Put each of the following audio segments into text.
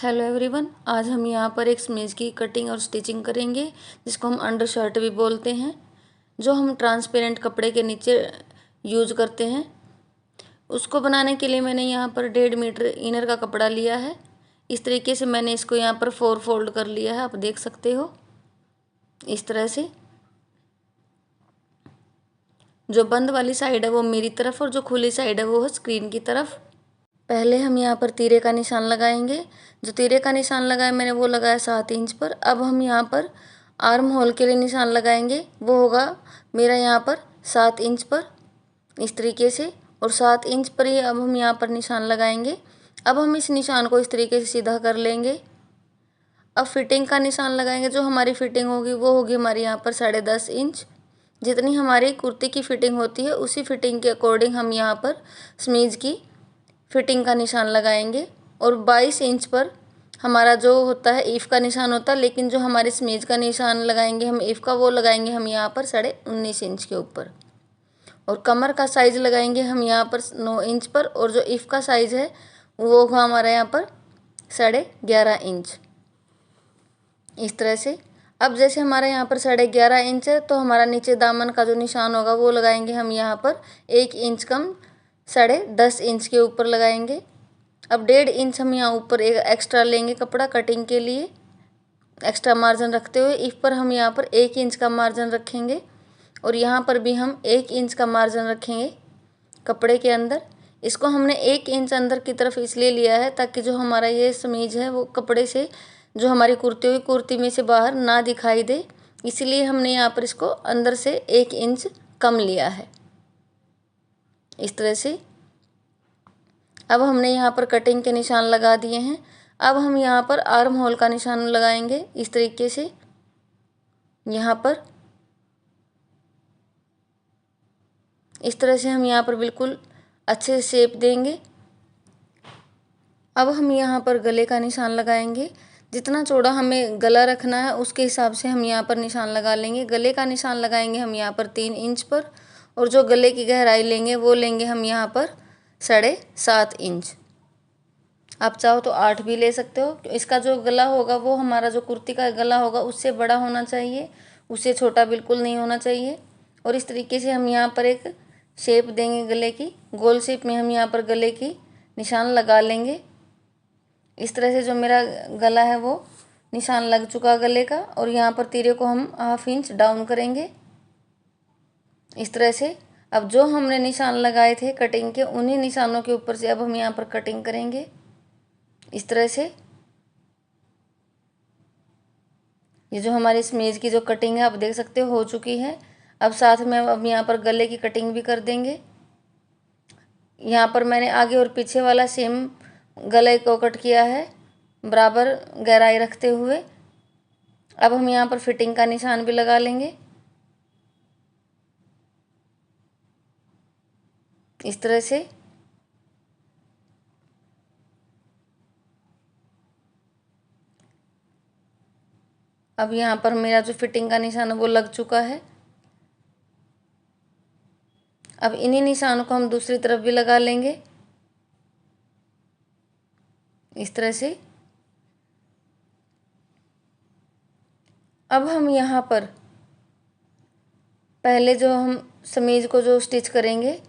Hello everyone, आज हम यहाँ पर एक समीज की कटिंग और स्टिचिंग करेंगे, जिसको हम अंडर शर्ट भी बोलते हैं, जो हम ट्रांसपेरेंट कपड़े के नीचे यूज करते हैं। उसको बनाने के लिए मैंने यहाँ पर 1.5 मीटर इनर का कपड़ा लिया है। इस तरीके से मैंने इसको यहाँ पर 4 फोल्ड कर लिया है, आप देख सकते हो। इस तरह से जो बंद वाली साइड है वो मेरी तरफ और जो खुली साइड है वो है स्क्रीन की तरफ। पहले हम यहाँ पर तीरे का निशान लगाएंगे। जो तीरे का निशान लगाया मैंने वो लगाया 7 इंच पर। अब हम यहाँ पर आर्म होल के लिए निशान लगाएंगे, वो होगा मेरा यहाँ पर 7 इंच पर, इस तरीके से। और 7 इंच पर ही अब हम यहाँ पर निशान लगाएंगे। अब हम इस निशान को इस तरीके से सीधा कर लेंगे। अब फिटिंग का निशान लगाएंगे। जो हमारी फिटिंग होगी वो होगी हमारी यहाँ पर 10.5 इंच। जितनी हमारी कुर्ती की फिटिंग होती है उसी फिटिंग के अकॉर्डिंग हम यहाँ पर समीज की फिटिंग का निशान लगाएंगे। और 22 इंच पर हमारा जो होता है ईफ का निशान होता है, लेकिन जो हमारे समीज का निशान लगाएंगे हम ईफ का, वो लगाएंगे हम यहाँ पर 19.5 इंच के ऊपर। और कमर का साइज लगाएंगे हम यहाँ पर 9 इंच पर। और जो ईफ का साइज है वो होगा हमारा यहाँ पर 11.5 इंच, इस तरह से। अब जैसे हमारा यहाँ पर 11.5 इंच है, तो हमारा नीचे दामन का जो निशान होगा वो लगाएंगे हम यहाँ पर 1 इंच कम 10.5 इंच के ऊपर लगाएंगे। अब 1.5 इंच हम यहाँ ऊपर एक एक्स्ट्रा लेंगे कपड़ा कटिंग के लिए, एक्स्ट्रा मार्जिन रखते हुए। इफ पर हम यहाँ पर 1 इंच का मार्जिन रखेंगे और यहाँ पर भी हम 1 इंच का मार्जिन रखेंगे कपड़े के अंदर। इसको हमने 1 इंच अंदर की तरफ इसलिए लिया है ताकि जो हमारा ये समीज है वो कपड़े से, जो हमारी कुर्ती हुई कुर्ती में से बाहर ना दिखाई दे, इसलिए हमने यहाँ पर इसको अंदर से 1 इंच कम लिया है, इस तरह से। अब हमने यहाँ पर कटिंग के निशान लगा दिए हैं। अब हम यहाँ पर आर्म होल का निशान लगाएंगे इस तरीके से। यहाँ पर इस तरह से हम यहाँ पर बिल्कुल अच्छे से शेप देंगे। अब हम यहाँ पर गले का निशान लगाएंगे। जितना चौड़ा हमें गला रखना है उसके हिसाब से हम यहाँ पर निशान लगा लेंगे। गले का निशान लगाएंगे हम यहाँ पर 3 इंच पर। और जो गले की गहराई लेंगे वो लेंगे हम यहाँ पर 7.5 इंच। आप चाहो तो 8 भी ले सकते हो। इसका जो गला होगा वो हमारा जो कुर्ती का गला होगा उससे बड़ा होना चाहिए, उससे छोटा बिल्कुल नहीं होना चाहिए। और इस तरीके से हम यहाँ पर एक शेप देंगे गले की, गोल शेप में हम यहाँ पर गले की निशान लगा लेंगे। इस तरह से जो मेरा गला है वो निशान लग चुका गले का। और यहाँ पर तीरे को हम 1/2 इंच डाउन करेंगे, इस तरह से। अब जो हमने निशान लगाए थे कटिंग के, उन्हीं निशानों के ऊपर से अब हम यहाँ पर कटिंग करेंगे, इस तरह से। ये जो हमारी समीज की जो कटिंग है आप देख सकते हो चुकी है। अब साथ में अब यहाँ पर गले की कटिंग भी कर देंगे। यहाँ पर मैंने आगे और पीछे वाला सेम गले को कट किया है, बराबर गहराई रखते हुए। अब हम यहाँ पर फिटिंग का निशान भी लगा लेंगे, इस तरह से। अब यहाँ पर मेरा जो फिटिंग का निशान है वो लग चुका है। अब इन्हीं निशानों को हम दूसरी तरफ भी लगा लेंगे, इस तरह से। अब हम यहाँ पर पहले जो हम समीज को जो स्टिच करेंगे,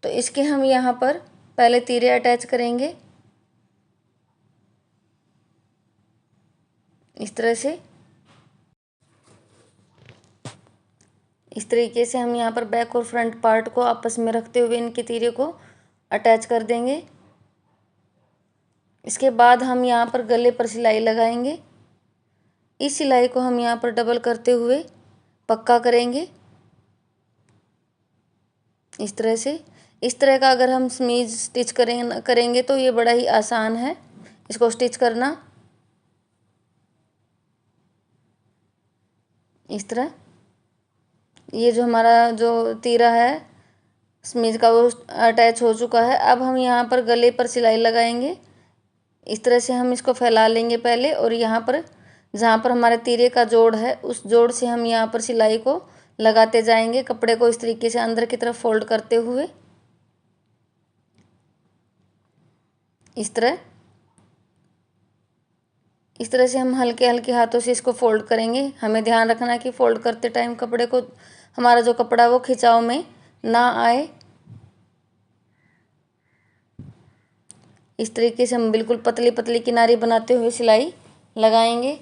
तो इसके हम यहाँ पर पहले तीरे अटैच करेंगे, इस तरह से। इस तरीके से हम यहाँ पर बैक और फ्रंट पार्ट को आपस में रखते हुए इनके तीरे को अटैच कर देंगे। इसके बाद हम यहाँ पर गले पर सिलाई लगाएंगे। इस सिलाई को हम यहाँ पर डबल करते हुए पक्का करेंगे, इस तरह से। इस तरह का अगर हम समीज स्टिच करेंगे तो ये बड़ा ही आसान है इसको स्टिच करना, इस तरह। ये जो हमारा जो तीरा है समीज का वो अटैच हो चुका है। अब हम यहाँ पर गले पर सिलाई लगाएंगे, इस तरह से हम इसको फैला लेंगे पहले। और यहाँ पर जहाँ पर हमारे तीरे का जोड़ है उस जोड़ से हम यहाँ पर सिलाई को लगाते जाएंगे, कपड़े को इस तरीके से अंदर की तरफ फोल्ड करते हुए, इस तरह। इस तरह से हम हल्के हल्के हाथों से इसको फोल्ड करेंगे। हमें ध्यान रखना है कि फोल्ड करते टाइम कपड़े को, हमारा जो कपड़ा वो खिंचाव में ना आए। इस तरीके से हम बिल्कुल पतली पतली किनारी बनाते हुए सिलाई लगाएंगे।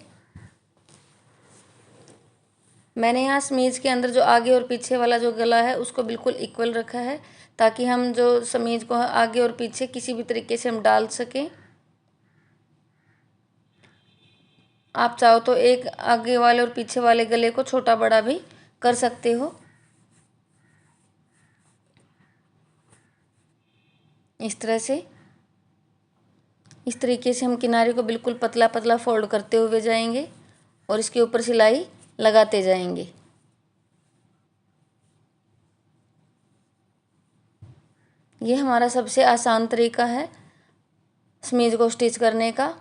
मैंने यहाँ समीज के अंदर जो आगे और पीछे वाला जो गला है उसको बिल्कुल इक्वल रखा है, ताकि हम जो समीज को आगे और पीछे किसी भी तरीके से हम डाल सकें। आप चाहो तो एक आगे वाले और पीछे वाले गले को छोटा बड़ा भी कर सकते हो। इस तरह से, इस तरीके से हम किनारे को बिल्कुल पतला पतला फोल्ड करते हुए जाएंगे और इसके ऊपर सिलाई लगाते जाएंगे। ये हमारा सबसे आसान तरीका है समीज को स्टिच करने का।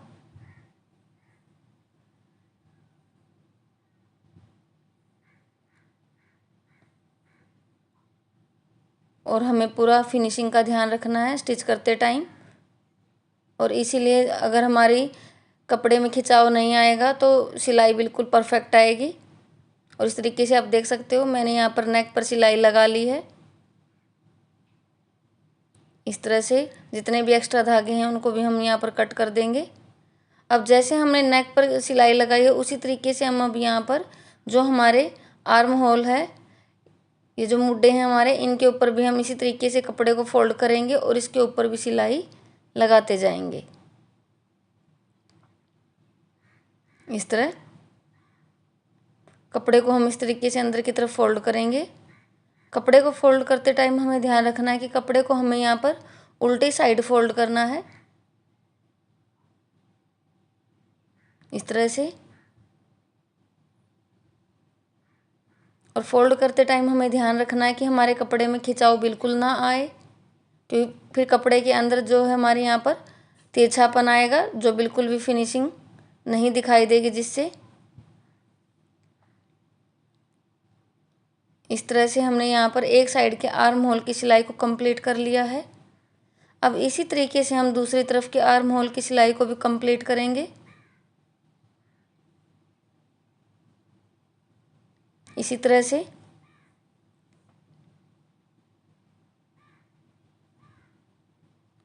और हमें पूरा फिनिशिंग का ध्यान रखना है स्टिच करते टाइम, और इसीलिए अगर हमारी कपड़े में खिंचाव नहीं आएगा तो सिलाई बिल्कुल परफेक्ट आएगी। और इस तरीके से आप देख सकते हो मैंने यहाँ पर नेक पर सिलाई लगा ली है। इस तरह से जितने भी एक्स्ट्रा धागे हैं उनको भी हम यहाँ पर कट कर देंगे। अब जैसे हमने नेक पर सिलाई लगाई है उसी तरीके से हम अब यहाँ पर जो हमारे आर्म होल है, ये जो मुड्डे हैं हमारे, इनके ऊपर भी हम इसी तरीके से कपड़े को फोल्ड करेंगे और इसके ऊपर भी सिलाई लगाते जाएंगे। इस तरह कपड़े को हम इस तरीके से अंदर की तरफ फोल्ड करेंगे। कपड़े को फोल्ड करते टाइम हमें ध्यान रखना है कि कपड़े को हमें यहाँ पर उल्टी साइड फोल्ड करना है, इस तरह से। और फोल्ड करते टाइम हमें ध्यान रखना है कि हमारे कपड़े में खिंचाव बिल्कुल ना आए, क्योंकि फिर कपड़े के अंदर जो है हमारे यहाँ पर तिरछापन आएगा जो बिल्कुल भी फिनिशिंग नहीं दिखाई देगी, जिससे इस तरह से हमने यहाँ पर एक साइड के आर्म होल की सिलाई को कंप्लीट कर लिया है। अब इसी तरीके से हम दूसरी तरफ के आर्म होल की सिलाई को भी कंप्लीट करेंगे। इसी तरह से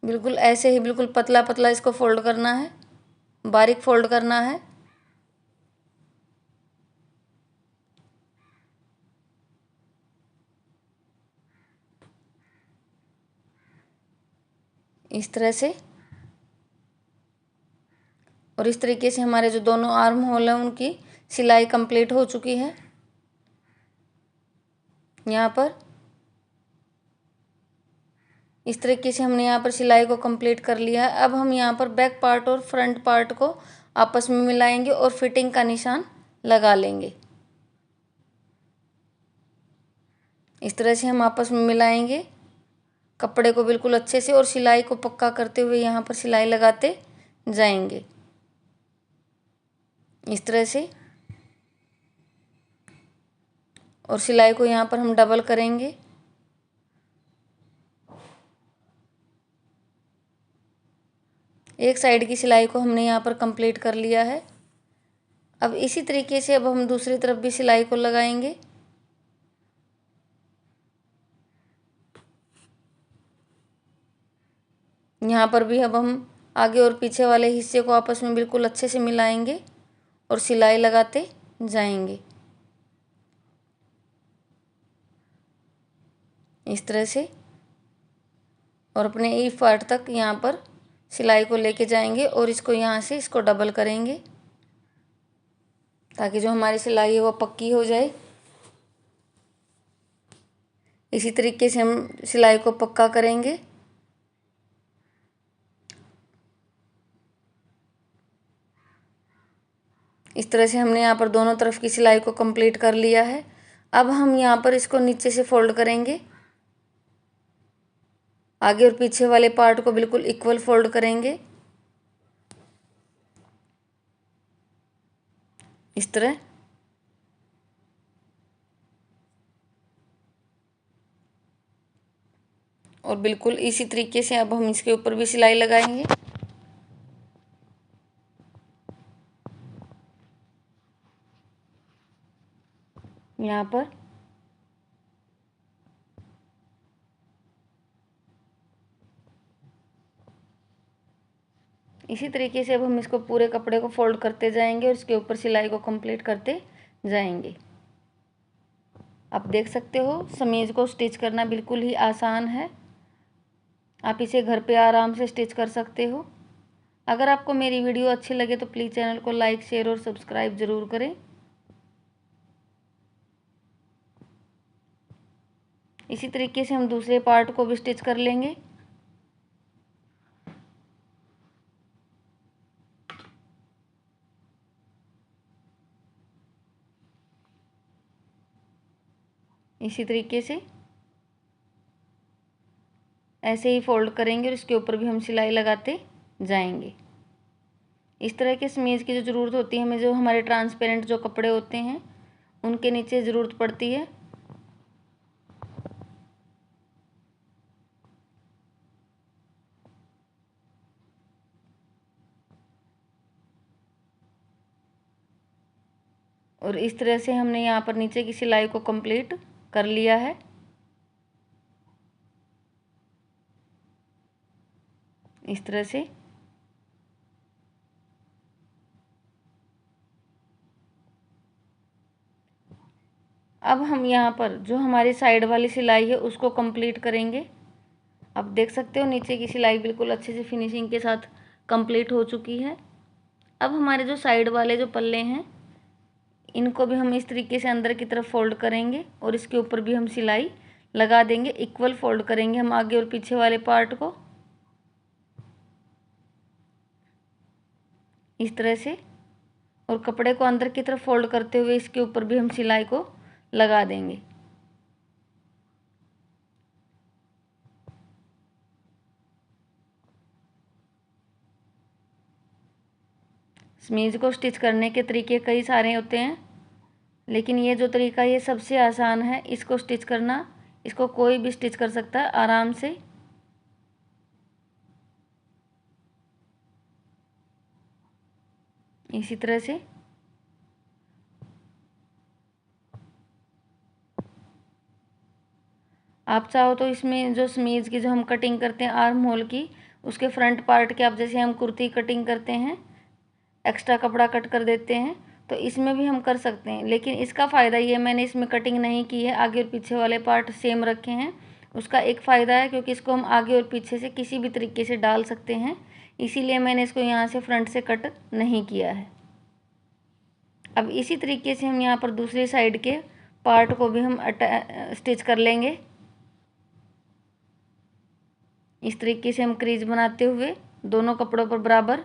बिल्कुल ऐसे ही बिल्कुल पतला पतला इसको फोल्ड करना है, बारीक फोल्ड करना है। इस तरह से, और इस तरीके से हमारे जो दोनों आर्म होल हैं उनकी सिलाई कंप्लीट हो चुकी है। यहाँ पर इस तरीके से हमने यहाँ पर सिलाई को कंप्लीट कर लिया है। अब हम यहाँ पर बैक पार्ट और फ्रंट पार्ट को आपस में मिलाएंगे और फिटिंग का निशान लगा लेंगे। इस तरह से हम आपस में मिलाएंगे कपड़े को बिल्कुल अच्छे से, और सिलाई को पक्का करते हुए यहाँ पर सिलाई लगाते जाएंगे। इस तरह से, और सिलाई को यहाँ पर हम डबल करेंगे। एक साइड की सिलाई को हमने यहाँ पर कंप्लीट कर लिया है। अब इसी तरीके से अब हम दूसरी तरफ भी सिलाई को लगाएंगे। यहाँ पर भी अब हम आगे और पीछे वाले हिस्से को आपस में बिल्कुल अच्छे से मिलाएंगे और सिलाई लगाते जाएंगे, इस तरह से। और अपने ई पार्ट तक यहाँ पर सिलाई को लेके जाएंगे और इसको यहाँ से इसको डबल करेंगे, ताकि जो हमारी सिलाई है वो पक्की हो जाए। इसी तरीके से हम सिलाई को पक्का करेंगे। इस तरह से हमने यहाँ पर दोनों तरफ की सिलाई को कंप्लीट कर लिया है। अब हम यहाँ पर इसको नीचे से फोल्ड करेंगे, आगे और पीछे वाले पार्ट को बिल्कुल इक्वल फोल्ड करेंगे, इस तरह। और बिल्कुल इसी तरीके से अब हम इसके ऊपर भी सिलाई लगाएंगे। यहाँ पर। इसी तरीके से अब हम इसको पूरे कपड़े को फोल्ड करते जाएंगे और इसके ऊपर सिलाई को कंप्लीट करते जाएंगे। आप देख सकते हो समीज़ को स्टिच करना बिल्कुल ही आसान है। आप इसे घर पे आराम से स्टिच कर सकते हो। अगर आपको मेरी वीडियो अच्छी लगे तो प्लीज़ चैनल को लाइक, शेयर और सब्सक्राइब ज़रूर करें। इसी तरीके से हम दूसरे पार्ट को भी स्टिच कर लेंगे। इसी तरीके से ऐसे ही फोल्ड करेंगे और इसके ऊपर भी हम सिलाई लगाते जाएंगे। इस तरह के समीज़ की जो ज़रूरत होती है हमें, जो हमारे ट्रांसपेरेंट जो कपड़े होते हैं उनके नीचे ज़रूरत पड़ती है। और इस तरह से हमने यहाँ पर नीचे की सिलाई को कंप्लीट कर लिया है। इस तरह से अब हम यहाँ पर जो हमारी साइड वाली सिलाई है उसको कंप्लीट करेंगे। आप देख सकते हो नीचे की सिलाई बिल्कुल अच्छे से फिनिशिंग के साथ कंप्लीट हो चुकी है। अब हमारे जो साइड वाले जो पल्ले हैं इनको भी हम इस तरीके से अंदर की तरफ फोल्ड करेंगे और इसके ऊपर भी हम सिलाई लगा देंगे। इक्वल फोल्ड करेंगे हम आगे और पीछे वाले पार्ट को इस तरह से, और कपड़े को अंदर की तरफ फोल्ड करते हुए इसके ऊपर भी हम सिलाई को लगा देंगे। समीज़ को स्टिच करने के तरीके कई सारे होते हैं, लेकिन ये जो तरीका ये सबसे आसान है इसको स्टिच करना। इसको कोई भी स्टिच कर सकता है आराम से। इसी तरह से आप चाहो तो इसमें जो समीज़ की जो हम कटिंग करते हैं आर्म होल की, उसके फ्रंट पार्ट के, आप जैसे हम कुर्ती कटिंग करते हैं एक्स्ट्रा कपड़ा कट कर देते हैं, तो इसमें भी हम कर सकते हैं। लेकिन इसका फ़ायदा ये, मैंने इसमें कटिंग नहीं की है, आगे और पीछे वाले पार्ट सेम रखे हैं। उसका एक फ़ायदा है क्योंकि इसको हम आगे और पीछे से किसी भी तरीके से डाल सकते हैं, इसीलिए मैंने इसको यहाँ से फ्रंट से कट नहीं किया है। अब इसी तरीके से हम यहाँ पर दूसरी साइड के पार्ट को भी हम स्टिच कर लेंगे। इस तरीके से हम क्रीज बनाते हुए दोनों कपड़ों पर बराबर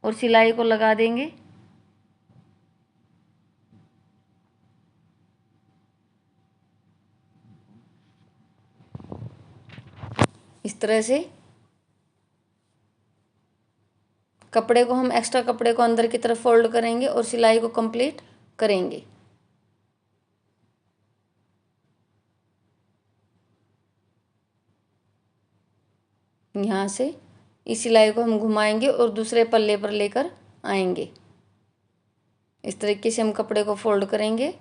और सिलाई को लगा देंगे। इस तरह से कपड़े को हम, एक्स्ट्रा कपड़े को अंदर की तरफ फोल्ड करेंगे और सिलाई को कंप्लीट करेंगे। यहाँ से इस सिलाई को हम घुमाएंगे और दूसरे पल्ले पर लेकर आएंगे। इस तरीके से हम कपड़े को फोल्ड करेंगे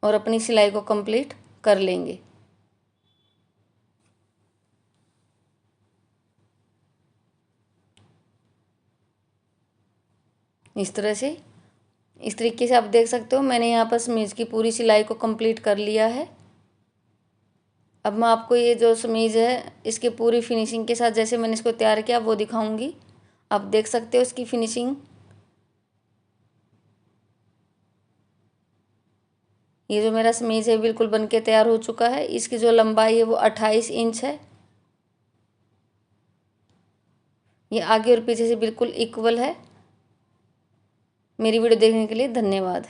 और अपनी सिलाई को कंप्लीट कर लेंगे। इस तरह से, इस तरीके से आप देख सकते हो मैंने यहाँ पर समीज़ की पूरी सिलाई को कंप्लीट कर लिया है। अब मैं आपको ये जो समीज़ है इसकी पूरी फिनिशिंग के साथ जैसे मैंने इसको तैयार किया वो दिखाऊंगी। आप देख सकते हो इसकी फिनिशिंग। ये जो मेरा समीज़ है बिल्कुल बनके तैयार हो चुका है। इसकी जो लंबाई है वो 28 इंच है। ये आगे और पीछे से बिल्कुल इक्वल है। मेरी वीडियो देखने के लिए धन्यवाद।